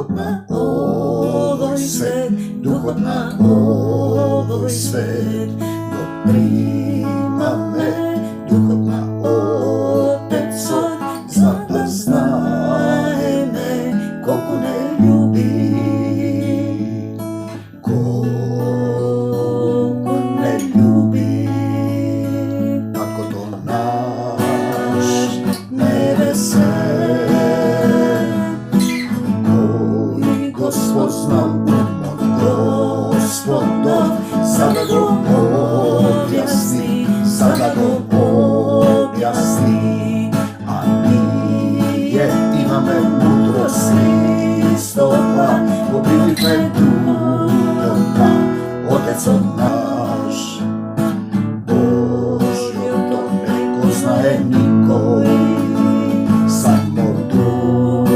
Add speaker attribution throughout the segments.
Speaker 1: duhot na ovoj svet, duhot na ovoj svet, no prima me, duhot na Otecov, zna da znaje me, koliko ne ljubi, koliko ne ljubi, tako to naš nebesen, koji Gospod znal umot Gospodov, sada go objasni, sada go objasni, a nije imame mudrosti stoga, pobili me duhota, Otecov naš, Božjo to ne poznaje niko, samo Duh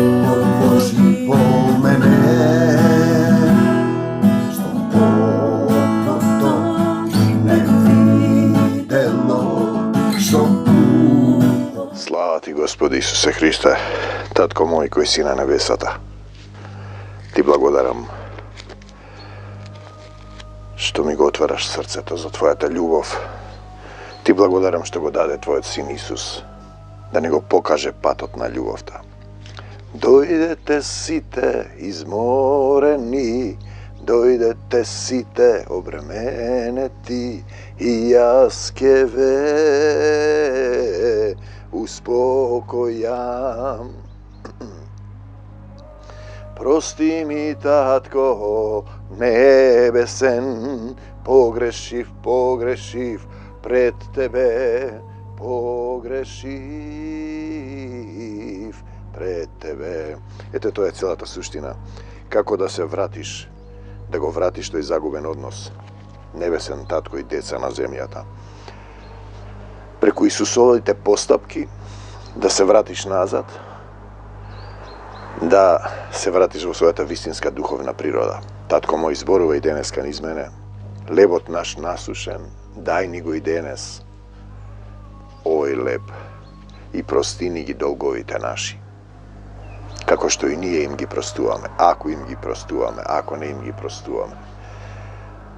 Speaker 1: Božji po mene, što oko to ne videlo, što uho.
Speaker 2: Slava ti, Gospodi Isuse Hriste, Tatko moj koji si na nebesata. Ti blagodaram što mi go otvaraš srcето za Твојата љубов. Ти благодарам што го даде Твојот син Исус, да ни го покаже патот на љубовта. Дојдете сите изморени, дојдете сите обременети, и јас ќе ве успокојам. Прости ми, Татко небесен, погрешив пред Тебе, погрешив пред Тебе. Ето, тоа е целата суштина. Како да се вратиш, да го вратиш тој загубен однос, небесен Татко и деца на земјата. Преку Исусовите постапки, да се вратиш назад, да се вратиш во својата вистинска духовна природа. Татко мој, зборувај денеска низ мене. Лебот наш насушен, дај ни го и денес. Овој леб и прости ни ги долговите наши. Како што и ние им ги простуваме, ако им ги простуваме, ако не им ги простуваме.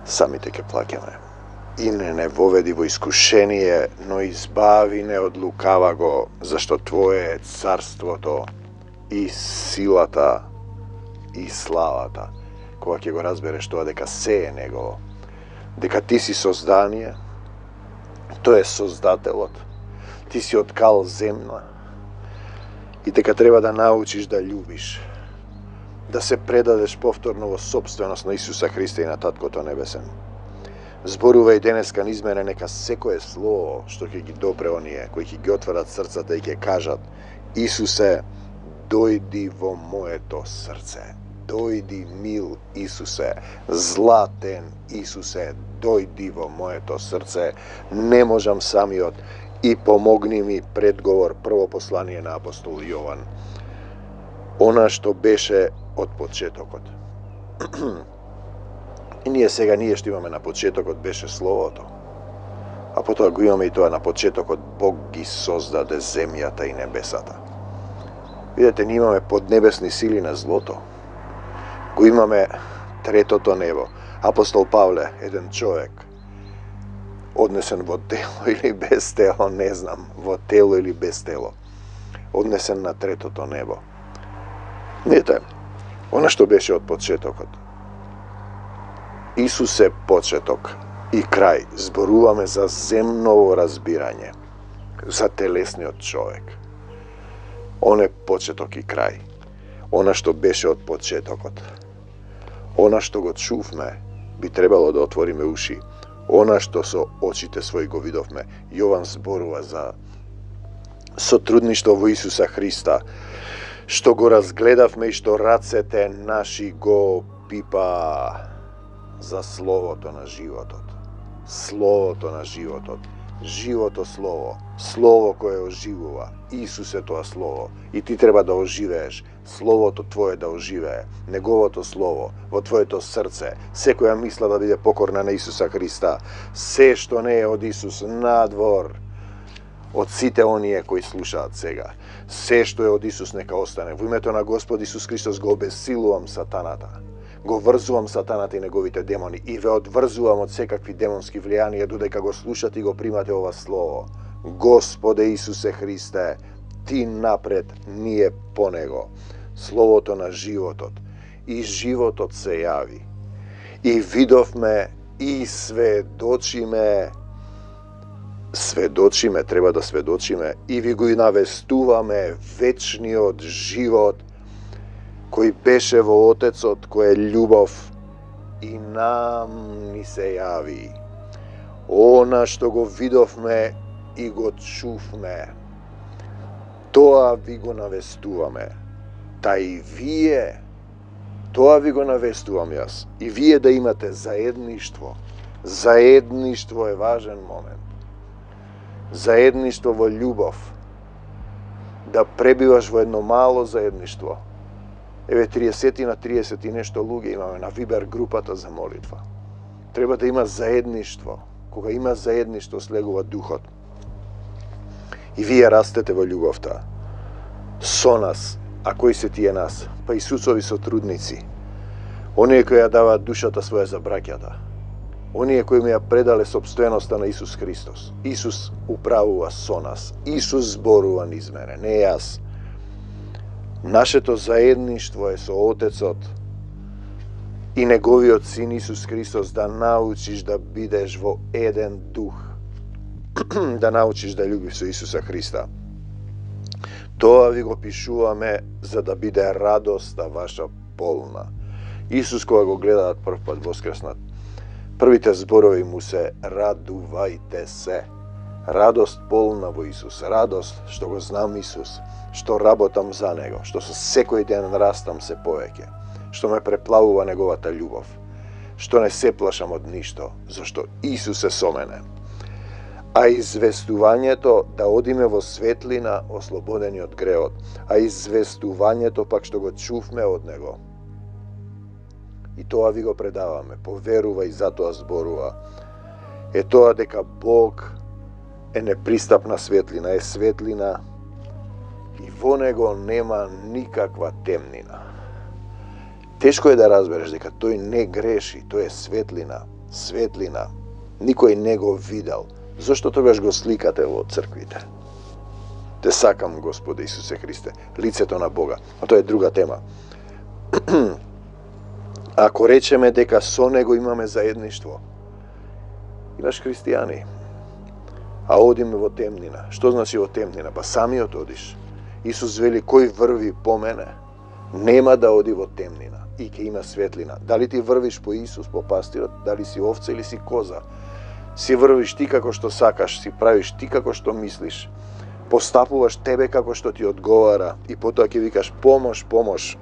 Speaker 2: Самите ќе плаќаме. И не воведи во искушение, но избави не од лукаваго, зашто Твое е царството и силата и славата. Кога ќе го разбереш тоа дека се е негово, дека ти си создание, тој е создателот, ти си откал земја и дека треба да научиш да љубиш, да се предадеш повторно во собственост на Исуса Христа и на Таткото Небесен. Зборувај денеска низ мене, нека секое слово што ќе ги допре оние кои ќе ги отворат срцата и ќе кажат: Исусе, дојди во моето срце. Дојди, мил Исусе, златен Исусе, дојди во моето срце. Не можам самиот и помогни ми. Предговор, прво послание на апостол Јован. Она што беше од почетокот. И ние сега што имаме на почетокот беше Словото. А потоа го имаме и тоа на почетокот Бог ги создаде земјата и небесата. Видете, ние имаме поднебесни сили на злото. Го имаме третото небо. Апостол Павле, еден човек, однесен во тело или без тело, не знам, во тело или без тело, однесен на третото небо. Видите, она што беше од почетокот. Исус е почеток и крај. Зборуваме за земново разбирање, за телесниот човек. Он е почеток и крај. Она што беше од почетокот. Она што го чувме, би требало да отвориме уши. Она што со очите своји го видовме. Јован зборува за сотрудништво во Исуса Христа, што го разгледавме и што рацете наши го пипа, за Словото на животот. Словото на животот. Живото Слово. Слово кое оживува. Исус е тоа Слово. И ти треба да оживееш. Словото Твое да оживее. Неговото Слово во Твоето срце. Секоја мисла да биде покорна на Исуса Христа. Се што не е од Исус надвор. од сите оние кои слушаат сега. Се што е од Исус нека остане. Во името на Господ Исус Христос го обесилувам сатаната. Го врзувам сатаната и неговите демони и ве одврзувам од секакви демонски влијанија додека го слушате и го примате ова слово. Господе Исусе Христе, Ти напред, ние по Него. Словото на животот. И животот се јави. И видовме и сведочиме, треба да сведочиме, и ви го навестуваме вечниот живот, кој беше во Отецот, кој е љубов, и нам ни се јави. Она што го видовме и го чувме, тоа ви го навестуваме. Та и вие, тоа ви го навестувам јас. И вие да имате заедништво. Заедништво е важен момент. Заедништво во љубов. Да пребиваш во едно мало заедништво. Еве 30 на 30 и нешто луѓе имаме на Вибер групата за молитва. Треба да има заедништво. Кога има заедништво, слегува духот. И вие растете во љубовта. Со нас. А кои се тие нас? Па Исусови сотрудници. Оние кои ја даваат душата своја за браќата. Оние кои ми ја предале собственоста на Исус Христос. Исус управува со нас. Исус зборува низ мене, не јас. Нашето заедништво е со Отецот и Неговиот Син Исус Христос, да научиш да бидеш во еден дух. Да научиш да љубиш со Исуса Христа. Тоа ви го пишуваме за да биде радоста ваша полна. Исус кога го гледаат прв пат воскреснат, првите зборови му се радувајте се. Радост полна во Исус, радост што го знам Исус, што работам за Него, што со секој ден растам се повеќе, што ме преплавува Неговата љубов, што не се плашам од ништо, зашто Исус е со мене. А известувањето да одиме во светлина, ослободени од греот, а известувањето пак што го чувме од Него. И тоа ви го предаваме, поверува и затоа зборува. Е тоа дека Бог е непристапна светлина, е светлина и во Него нема никаква темнина. Тешко е да разбереш дека тој не греши, тој е светлина, светлина. Никој не го видел. Зошто тогаш го сликате во црквите? Те сакам, Господе Исусе Христе, лицето на Бога. А тоа е друга тема. Ако речеме дека со Него имаме заедништво, имаш христијани, а одиме во темнина. Што значи во темнина? Па самиот одиш. Исус вели, кој врви по мене, нема да оди во темнина и ќе има светлина. Дали ти врвиш по Исус, по пастирот, дали си овца или си коза, си врвиш ти како што сакаш, си правиш ти како што мислиш, постапуваш тебе како што ти одговара и потоа ќе викаш помош, помош.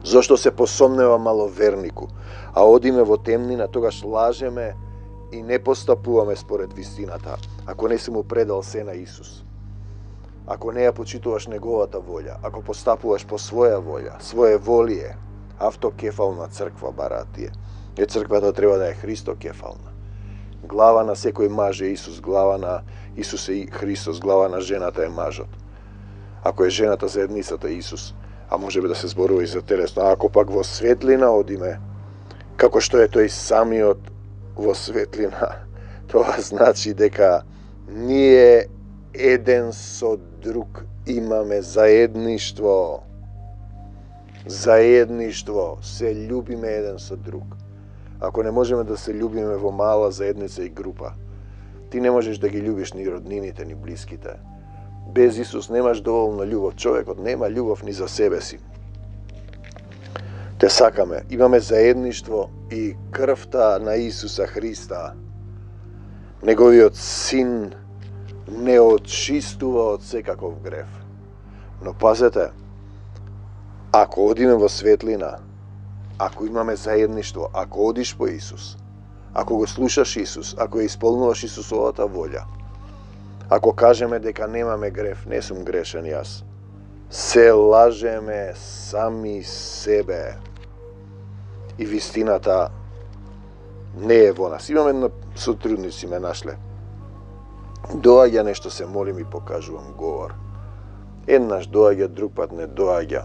Speaker 2: Зошто се посомнева маловернику, а одиме во темнина, тогаш лажеме и не постапуваме според вистината, ако не си му предал се на Исус. Ако не ја почитуваш Неговата волја, ако постапуваш по своја волја, свое волие, автокефална црква бараат тие. Е, црквата треба да е Христокефална. Глава на секој маж е Исус, глава на Исус е Христос, глава на жената е мажот. Ако е жената заедницата Исус, а може би да се зборува и за телесно, ако пак во светлина одиме, како што е тој самиот во светлина, тоа значи дека ние еден со друг имаме заедништво. Заедништво, се љубиме еден со друг. Ако не можеме да се љубиме во мала заедница и група, ти не можеш да ги љубиш ни роднините, ни блиските. Без Исус немаш доволно љубов. Човекот нема љубов ни за себе си. Те сакаме. Имаме заедништво и крвта на Исуса Христа. Неговиот Син не очистува од секаков грев. Но пазете, ако одиме во светлина, ако имаме заедништво, ако одиш по Исус, ако го слушаш Исус, ако ја исполнуваш Исусовата волја, ако кажеме дека немаме грев, не сум грешен јас, се лажеме сами себе. И вистината не е во нас. Имаме едно сотрудници ме нашле. Доаѓа нешто, се молим и покажувам говор. Еднаш доаѓа, друг пат не доаѓа.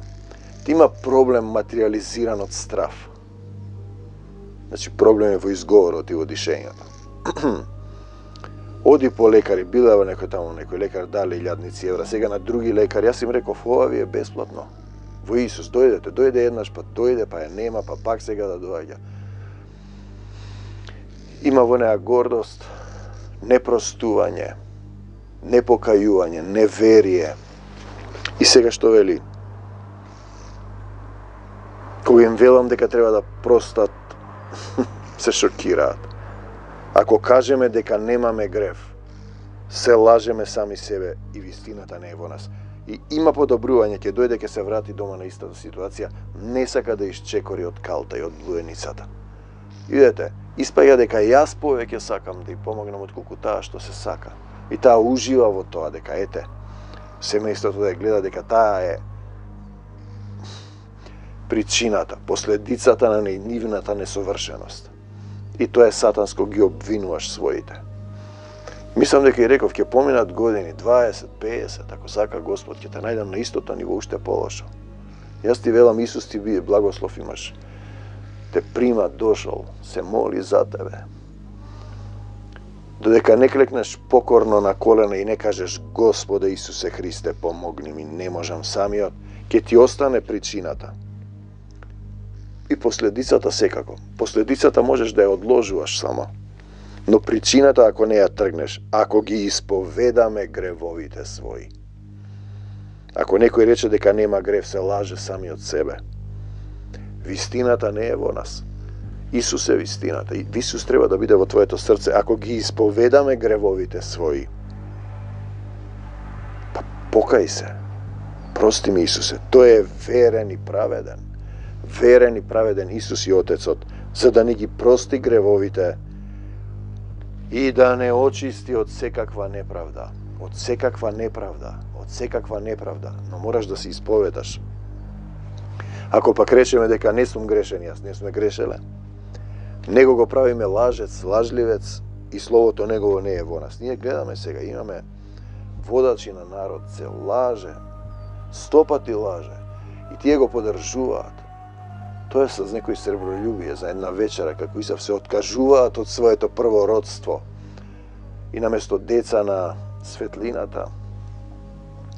Speaker 2: Ти има проблем материализиран од страв. Значи проблем е во изговорот и во дишењето. Оди по лекари, била во некој таму, некој лекар дали 1000 евра, сега на други лекари, јас им реков, ова ви е бесплатно. Во Исус, дојдете, дојде еднаш, па дојде, па ја нема, па пак сега да доаѓа. Има во неа гордост, непростување, непокајување, неверие. И сега што вели? Кога им велам дека треба да простат, се шокираат. Ако кажеме дека немаме грев, се лажеме сами себе и вистината не е во нас. И има подобрување, ќе дојде, ќе се врати дома на истата ситуација, не сака да исчекори од калта и од блуеницата. Видете, испаѓа дека јас повеќе сакам да ја помогнам отколку таа што се сака. И таа ужива во тоа, дека ете, семејството да ја гледа дека таа е причината, последицата на нивната несовршеност. И тоа е сатанско, ги обвинуваш своите. Мислам дека и реков, ќе поминат години, 20, 50, ако сака Господ, ќе те најдам на истото ниво, уште полошо. Јас ти велам, Исус ти бие, благослов имаш. Те прима, дошол, се моли за тебе. Додека не клекнеш покорно на колена и не кажеш, Господе Исусе Христе, помогни ми, не можам самиот, ќе ти остане причината. И последицата секако. Последицата можеш да ја одложуваш само. Но причината, ако не ја тргнеш, ако ги исповедаме гревовите своји. Ако некој рече дека нема грев, се лаже сами од себе. Вистината не е во нас. Исус е вистината. Исус треба да биде во твоето срце. Ако ги исповедаме гревовите своји, па покај се. Прости ми, Исусе. Тој е верен и праведен. Верен и праведен Исус и Отецот, за да ни ги прости гревовите и да не очисти од секаква неправда. Од секаква неправда. Од секаква неправда. Но мораш да се исповедаш. Ако пак речеме дека не сум грешен, јас не сме грешеле, него го правиме лажец, лажливец и словото негово не е во нас. Ние гледаме сега, имаме водачи на народ, се лаже, 100 пати лаже и тие го подржуваат. Тоа е с некој сребролюбие за една вечера, како Исав, се откажуваат од своето првородство и наместо деца на светлината,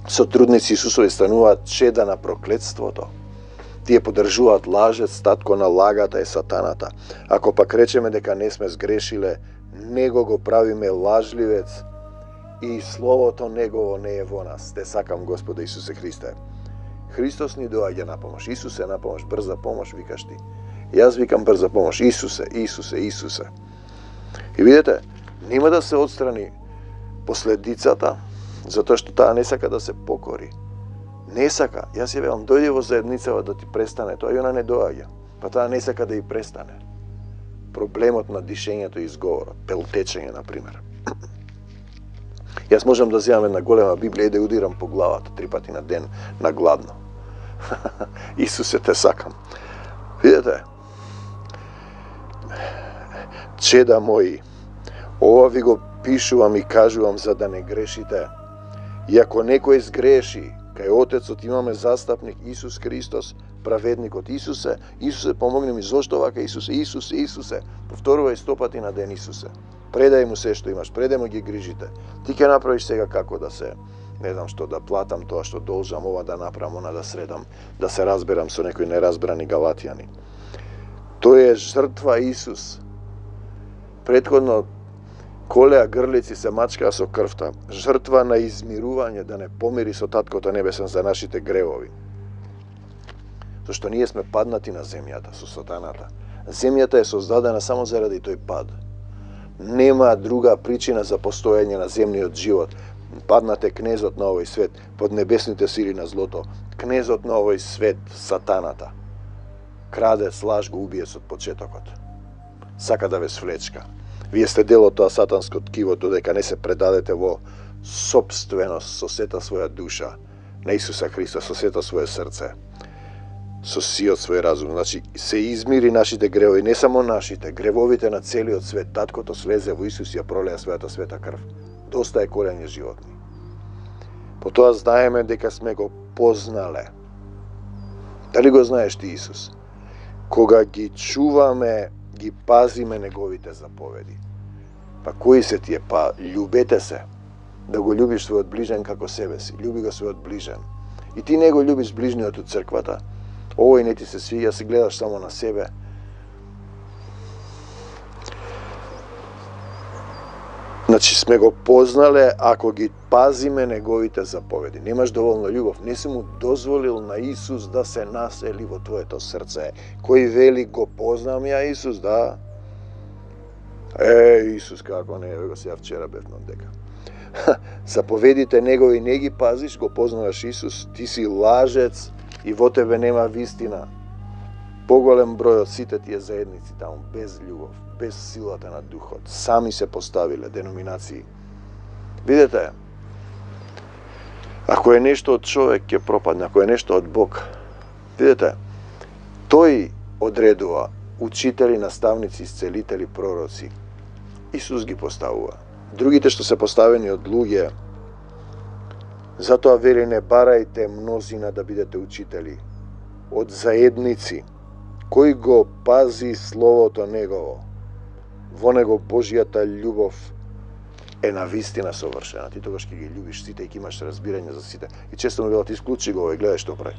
Speaker 2: сотрудници Исусови стануваат чеда на проклетството. Тие подржуваат лажец, татко на лагата е сатаната. Ако пак речеме дека не сме сгрешиле, него го правиме лажливец и словото негово не е во нас. Те сакам Господа Исусе Христе. Христос ни доаѓа на помош. Исусе на помош, брза помош, викаш ти. Јас викам брза помош. Исусе, Исусе, Исусе. И видите, нема да се отстрани последицата, затоа што таа не сака да се покори. Не сака. Јас ја велам, дојди во заедницава да ти престане тоа, и она не доаѓа. Па таа не сака да ја престане. Проблемот на дишењето и изговорот, пелтечење, например. Јас можам да земам една голема Библија и да удирам по главата 3 пати на ден на гладно. Исусе, те сакам. Видете, чеда мои, ова ви го пишувам и кажувам за да не грешите. И ако некој сгреши, кај Отецот имаме застапник Исус Христос, праведникот. Исусе, Исусе, помогни ми, зошто вака, Исусе, Исусе, Исусе. Повторувај 100 пати на ден, Исусе. Предај му се што имаш, предај му ги грижите. Ти ќе направиш сега како да се, не знам што, да платам тоа што должам, ова да направам, она да средам, да се разберам со некои неразбрани галатјани. Тој е жртва Исус. Претходно колеа грлици се мачкаа со крвта. Жртва на измирување, да не помири со Таткото Небесен за нашите гревови. Зашто ние сме паднати на земјата со сатаната. Земјата е создадена само заради тој пад. Нема друга причина за постоење на земниот живот. Паднат е кнезот на овој свет, под небесните сили на злото. Кнезот на овој свет, сатаната. Крадец, лаж, го убиец од почетокот. Сака да ве свлечка. Вие сте дел од тоа сатанско ткиво, додека не се предадете во собственост со сета своја душа на Исуса Христа, со сета свое срце, со сиот свој разум. Значи, се измири нашите гревови, не само нашите, гревовите на целиот свет. Таткото слезе во Исус и ја пролеа својата света крв. доста е колење животни. Потоа знаеме дека сме го познале. Дали го знаеш ти Исус? Кога ги чуваме, ги пазиме неговите заповеди. Па кои се тие? Па љубете се. Да го љубиш својот ближен како себе си. Љуби го својот ближен. И ти не го љубиш ближниот од црквата. Овој не ти се свиѓа, се гледаш само на себе. Значи сме го познале ако ги пазиме неговите заповеди. Немаш доволно љубов. Не си му дозволил на Исус да се насели во твоето срце. Кој вели го познам ја Исус, да? Исус како не, го сега вчера бев на дека. Заповедите негови не ги пазиш, го познаваш Исус, ти си лажец и во тебе нема вистина. Поголем број од сите тие заедници таму, без љубов, без силата на духот, сами се поставиле деноминации. Видете, ако е нешто од човек ќе пропадне, ако е нешто од Бог, видете, тој одредува учители, наставници, исцелители, пророци. Исус ги поставува. Другите што се поставени од луѓе, затоа вели не барајте мнозина да бидете учители, од заедници, кој го пази словото негово, во него Божјата љубов е навистина совршена. Ти тогаш ќе ги љубиш сите и ќе имаш разбирање за сите. И често му велат, исклучи го, гледај што прави.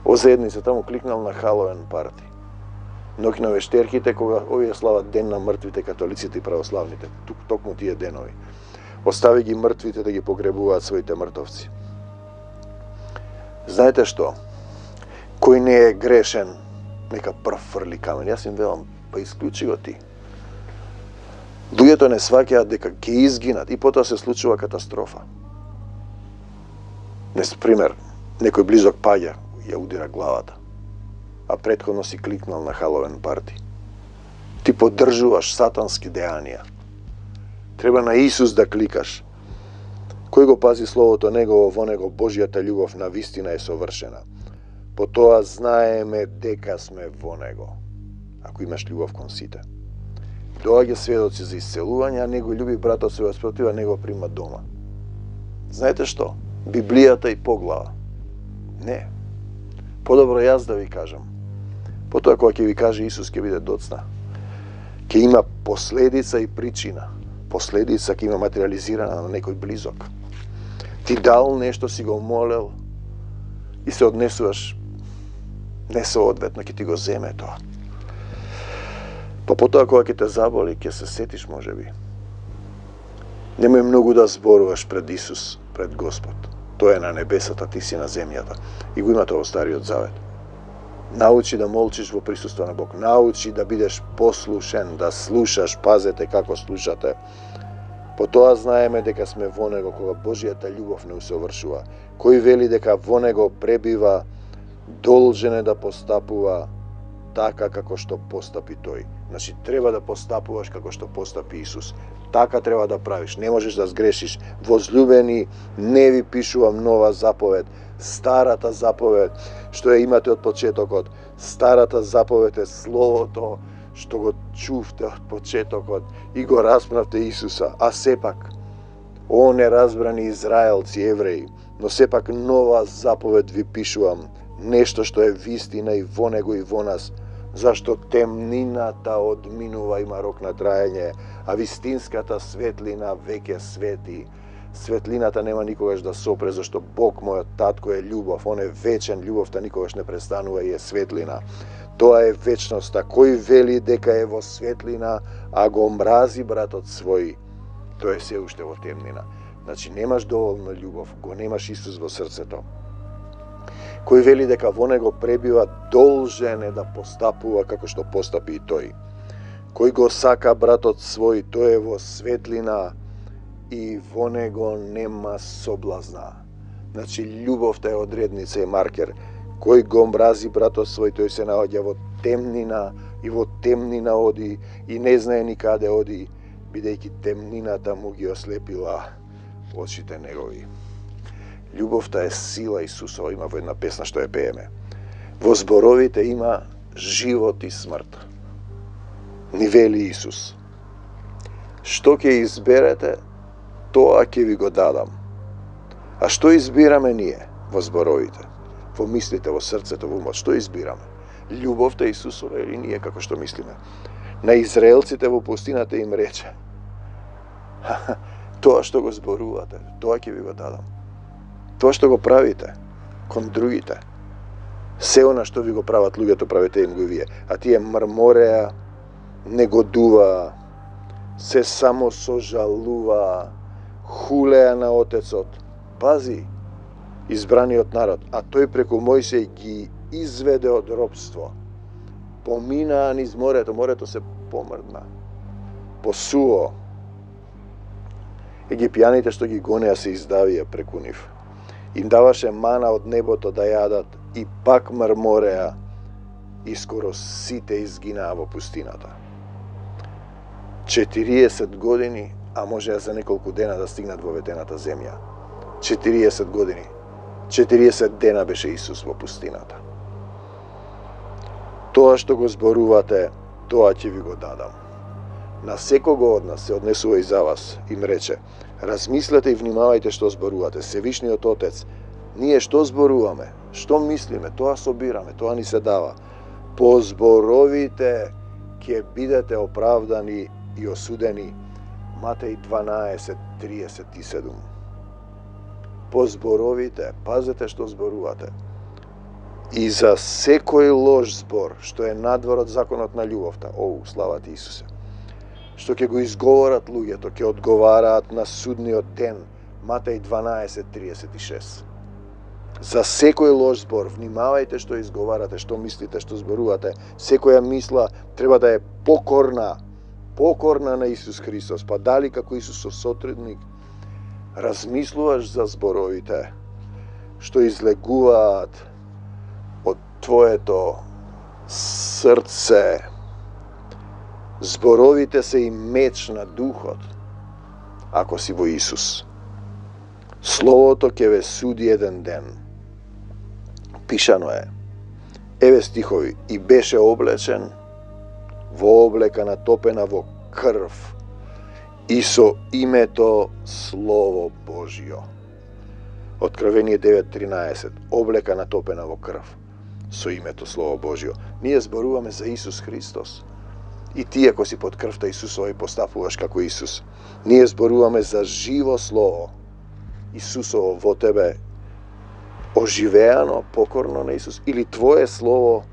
Speaker 2: О заедница таму кликнал на Халовен парти. Ноќно вештерките, кога овие слават ден на мртвите, католиците и православните, токму тие денови. Остави ги мртвите да ги погребуваат своите мртовци. Знаете што? Кој не е грешен, нека прв фрли камен. Јас им велам, па исклучи го ти. Луѓето не сваќаат дека ќе изгинат и потоа се случува катастрофа. Пример, некој близок паѓа, ја удира главата, а претходно си кликнал на Халовен парти. Ти поддржуваш сатански дејанија. Треба на Исус да кликаш. Кој го пази словото негово, во него Божјата љубов на вистина е совршена. Потоа знаеме дека сме во него, ако имаш љубов кон сите. Доаѓа сведоци за исцелување, а него љуби братот се спротива, него прима дома. Знаете што? Библијата и поглава. Не. Подобро јас да ви кажам. Потоа кога ќе ви каже Исус ќе биде доцна. Ќе има последица и причина. Последица ќе има материализирана на некој близок. Ти дал нешто, си го молел и се однесуваш несоодветно, ќе ти го земе тоа. Па потоа кога ќе те заболи, ќе се сетиш можеби. Немој многу да зборуваш пред Исус, пред Господ. Тој е на небесата, ти си на земјата. И го има тоа во Стариот Завет. Научи да молчиш во присуство на Бог. Научи да бидеш послушен, да слушаш, пазете како слушате. Потоа знаеме дека сме во него кога Божјата љубов не усовршува. Кој вели дека во него пребива, должен е да постапува така како што постапи тој. Значи, треба да постапуваш како што постапи Исус. Така треба да правиш. Не можеш да сгрешиш. Возлюбени, не ви пишувам нова заповед. Старата заповед, што ја имате од почетокот. Старата заповед е Словото, што го чувте од почетокот и го распнавте Исуса. А сепак, о неразбрани израелци, евреи, но сепак нова заповед ви пишувам. Нешто што е вистина и во него и во нас, зашто темнината одминува, има рок на траење, а вистинската светлина веќе свети. Светлината нема никогаш да сопре, зашто Бог мојот татко е љубов, он е вечен, љубовта никогаш не престанува и е светлина. Тоа е вечноста. Кој вели дека е во светлина, а го мрази братот свој, тој е се уште во темнина. Значи немаш доволно љубов, го немаш Исус во срцето. Кој вели дека во него пребива, должен е да постапува како што постапи и тој. Кој го сака братот свој, тој е во светлина и во него нема соблазна. Значи љубовта е одредница и маркер. Кој го мрази братот свој, тој се наоѓа во темнина и во темнина оди и не знае ни каде оди, бидејќи темнината му ги ослепила очите негови. Љубовта е сила Исусова, има во една песна што ја пееме. Во зборовите има живот и смрт. Ни вели Исус. Што ќе изберете, тоа ќе ви го дадам. А што избираме ние во зборовите, во мислите, во срцето, во умот? Што избираме? Љубовта Исусова или ние како што мислиме? На израелците во пустината им рече: тоа што го зборувате, тоа ќе ви го дадам. Тоа што го правите кон другите, се она што ви го прават луѓето, правете им го и вие. А тие мрмореа, негодуваа, се само сожалуваа, хулеа на Отецот. Пази, избраниот народ, а тој преку Мојсей ги изведе од робство. Поминаа низ морето, морето се помрдна. Посуо. Египјаните што ги гонеа се издавија преку нив. Им даваше мана од небото да јадат и пак мрмореа и скоро сите изгинаа во пустината. 40 години, а можеа за неколку дена да стигнат во ветената земја. 40 години. 40 дена беше Исус во пустината. Тоа што го зборувате, тоа ќе ви го дадам. На секого од нас се однесува и за вас. Им рече: размислете и внимавајте што зборувате. Севишниот Отец, ние што зборуваме, што мислиме, тоа собираме, тоа ни се дава. По зборовите ќе бидете оправдани и осудени. Матеј 12:37. По зборовите, пазете што зборувате. И за секој лош збор, што е надвор од законот на љубовта, слава ти Исусе, што ќе го изговорат луѓето, ќе одговараат на судниот ден. Матеј 12:36. За секој лош збор, внимавајте што изговарате, што мислите, што зборувате. Секоја мисла треба да е покорна на Исус Христос. Па дали како Исусов сотрудник размислуваш за зборовите што излегуваат од твоето срце. Зборовите се и меч на духот, ако си во Исус. Словото ќе ве суди еден ден. Пишано е, еве стихови, и беше облечен во облека натопена во крв и со името Слово Божјо. Откровение 9:13. Облека натопена во крв со името Слово Божјо. Ние зборуваме за Исус Христос. И ти, ако си под крвта Исусова и постапуваш како Исус, ние зборуваме за живо Слово Исусово во тебе, оживеано, покорно на Исус, или твое Слово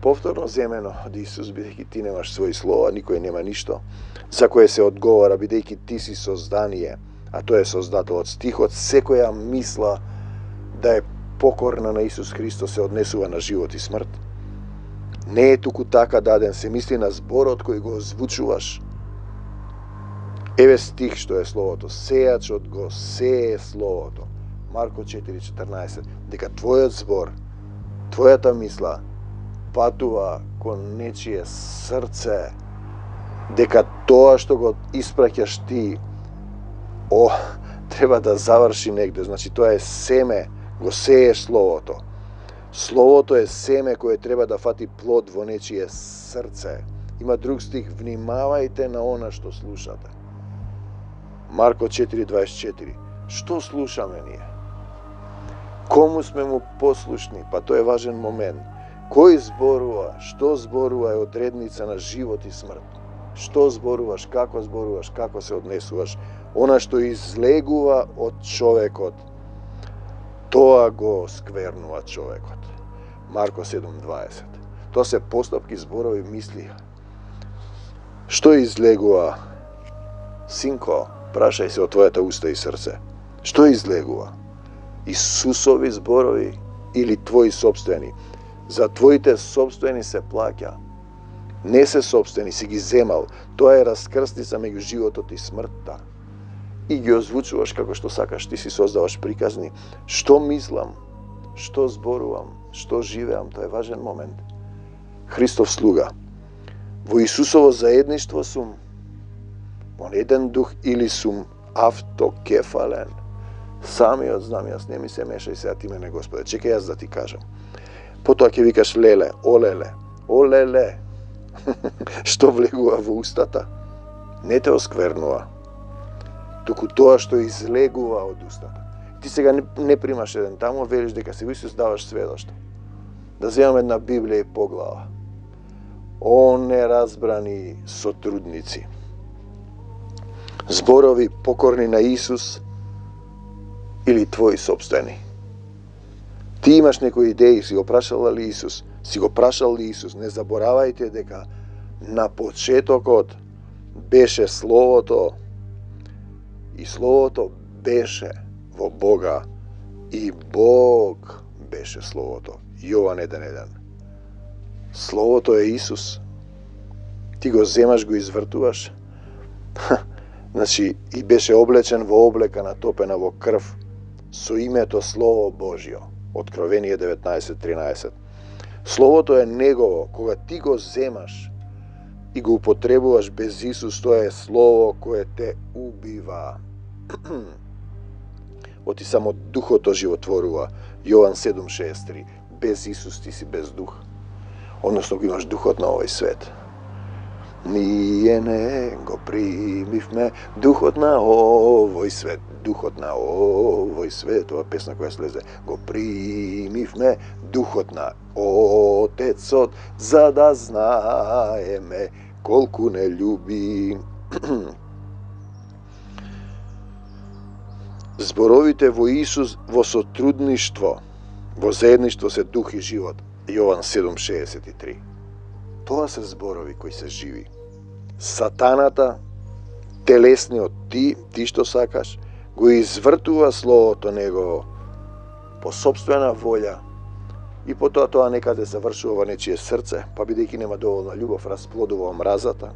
Speaker 2: повторно земено од Исус, бидејќи ти немаш свој Слово, а никој нема ништо, за кое се одговара, бидејќи ти си создание, а тој е Создателот. Стихот, секоја мисла да е покорна на Исус Христос се однесува на живот и смрт. Не е туку така даден, се мисли на зборот кој го озвучуваш. Еве стих што е Словото. Сејачот го сее Словото. Марко 4:14. Дека твојот збор, твојата мисла патува кон нечие срце. Дека тоа што го испраќаш ти, треба да заврши негде. Значи тоа е семе, го сееш Словото. Словото е семе кое треба да фати плод во нечие срце. Има друг стих, внимавајте на она што слушате. Марко 4:24. Што слушаме ние? Кому сме му послушни? Па тоа е важен момент. Кој зборува, што зборува е одредница на живот и смрт. Што зборуваш, како се однесуваш. Она што излегува од човекот, тоа го сквернува човекот. Марко 7:20. Тоа се постапки, зборови, мисли. Што излегува? Синко, прашај се од твојата уста и срце. Што излегува? Исусови зборови или твои собствени? За твоите собствени се плаќа. Не се собствени, си ги земал. Тоа е раскрстица меѓу животот и смртта. И ги озвучуваш како што сакаш, ти си создаваш приказни. Што мислам, што зборувам, што живеам, тоа е важен момент. Христов слуга. Во Исусово заедништво сум, во еден дух, или сум автокефален. Самиот знам, јас не ми се мешај сега ти мене, Господе, чекај јас да ти кажам. Потоа ќе викаш леле, олеле. Што влегува во устата, не те осквернува. туку тоа што излегува од устата. Ти сега не примаш еден таму, велиш дека се Исус даваш сведоштво. Да земам една Библија и поглава. О неразбрани сотрудници. Зборови покорни на Исус или твои собствени. Ти имаш некои идеи, си го прашал ли Исус? Си го прашал ли Исус? Не заборавајте дека на почетокот беше Словото и Словото беше во Бога и Бог беше Словото. Јован 1.1. Словото е Исус. Ти го земаш, го извртуваш. Значи, и беше облечен во облека натопена во крв со името Слово Божјо. Откровение 19.13. Словото е Негово. Кога ти го земаш и го употребуваш без Исус, тоа е Слово кое те убива. Оти само Духото животворува. Јован 7.63. Без Исус ти си без дух. Односно го имаш духот на овој свет. Ние не го примивме духот на овој свет. Духот на овој свет, ова песна која слезе. Го примивме духот на Отецот, за да знаеме колку не љуби. Зборовите во Исус во сотрудништво, во заедништво се дух и живот. Јован 7.63. Тоа се зборови кои се живи. Сатаната, телесниот ти што сакаш, го извртува Словото Негово по собствена волја и потоа тоа некаде завршува во нечие срце, па бидејќи нема доволно љубов, расплодува омразата.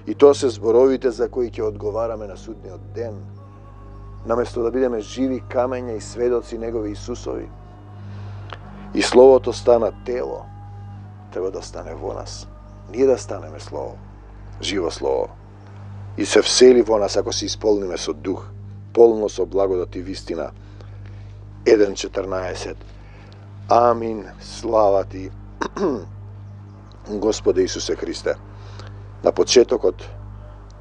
Speaker 2: И тоа се зборовите за кои ќе одговараме на судниот ден. Наместо да бидеме живи камења и сведоци Негови Исусови. И Словото стана тело, треба да стане во нас. Ние да станеме Слово, живо Слово. И се всели во нас ако се исполниме со дух, полно со благодат и вистина. 1.14. Амин, слава ти, Господе Исусе Христе. На почетокот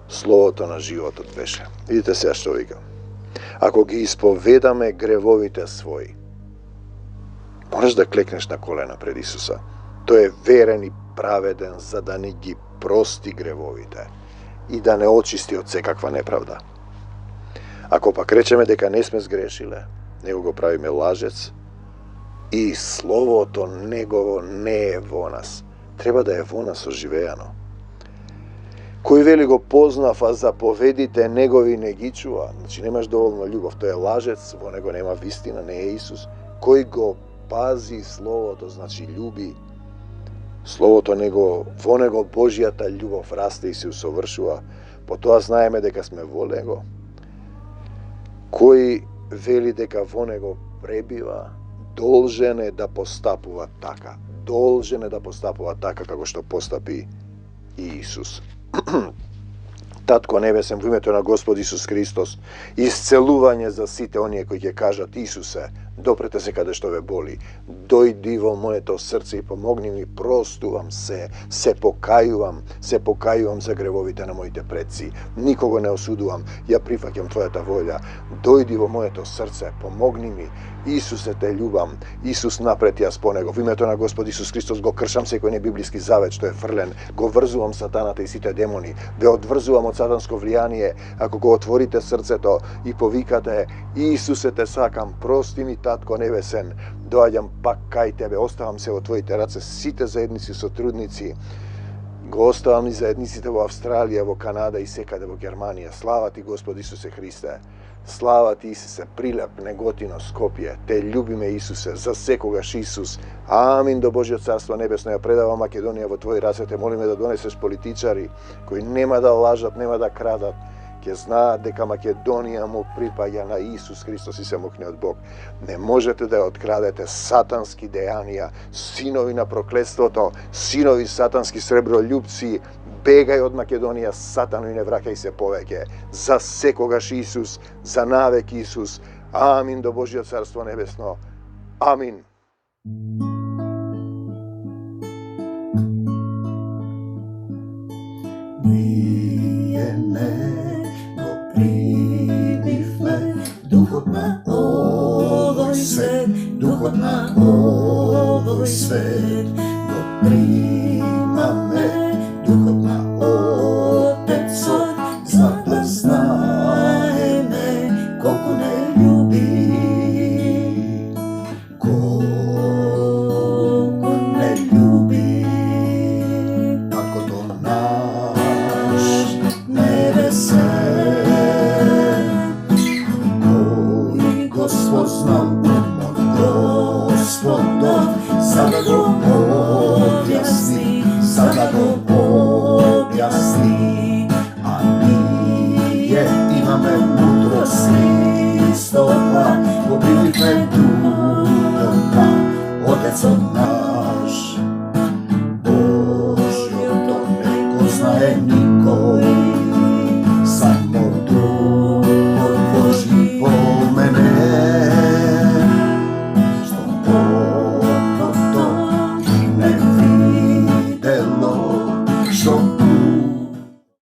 Speaker 2: Словото на животот беше. Видите сега што вика. Ако ги исповедаме гревовите своји, можеш да клекнеш на колена пред Исуса. Тој е верен и праведен за да ни ги прости гревовите и да не очисти од секаква неправда. Ако пак речеме дека не сме сгрешиле, него го правиме лажец и Словото Негово не е во нас. Треба да е во нас оживеано. Кој вели го познав, а заповедите Негови не ги чува, значи немаш доволно љубов, тој е лажец, во него нема вистина, не е Исус. Кој го пази Словото, значи љуби Словото Негово, во него Божјата љубов расте и се усовршува, потоа знаеме дека сме во него. Кој вели дека во него пребива, должен е да постапува така. Должен е да постапува така како што постапи и Исус. Татко Небесен, во името на Господ Исус Христос, исцелување за сите оние кои ќе кажат: Исусе, допрете се каде што ве боли, дојди во моето срце и помогни ми, простувам се покајувам за гревовите на моите предци, никого не осудувам, ја прифаќам Твојата волја, дојди во моето срце, помогни ми, Исусе те љубам, Исус напред јас по него, во името на Господ Исус Христос го кршам секој небиблиски завет што е фрлен, го врзувам сатаната и сите демони, ве одврзувам од сатанско влијание, ако го отворите срцето и повикате: Исусе те сакам, прости ми, Татко Небесен, доаѓам пак кај Тебе, оставам се во Твоите раце, сите заедници сотрудници, го оставам и заедниците во Австралија, во Канада и секаде во Германија. Слава Ти, Господ Исусе Христе, слава Ти, Исусе, Прилеп, Неготино, Скопје, Те љубиме, Исусе, за секогаш Исус. Амин, до Божјо Царство Небесно, ја предавам Македонија во Твои раце, Те молиме да донесеш политичари кои нема да лажат, нема да крадат, ќе знаат дека Македонија му припаѓа на Исус Христос и самокниот Бог. Не можете да ја открадете, сатански дејанија, синови на проклетството, синови сатански сребролюбци, бегај од Македонија, Сатано, и не враќај се повеќе. За секогаш Исус, за навек Исус. Амин, до Божјо Царство Небесно. Амин.
Speaker 1: Ние не го ovoj svet, dok prima me duhovna Otecov, zna da znaje me koliko ne ljubi, koliko ne ljubi. Tako to naš nebesen, koji Gospod znao umor Gospodov, sada go objasni, sada go objasni, a nije imame mudrosti stoga, pobili me duhovna Otecov naš. Božjo to ne poznaje niko,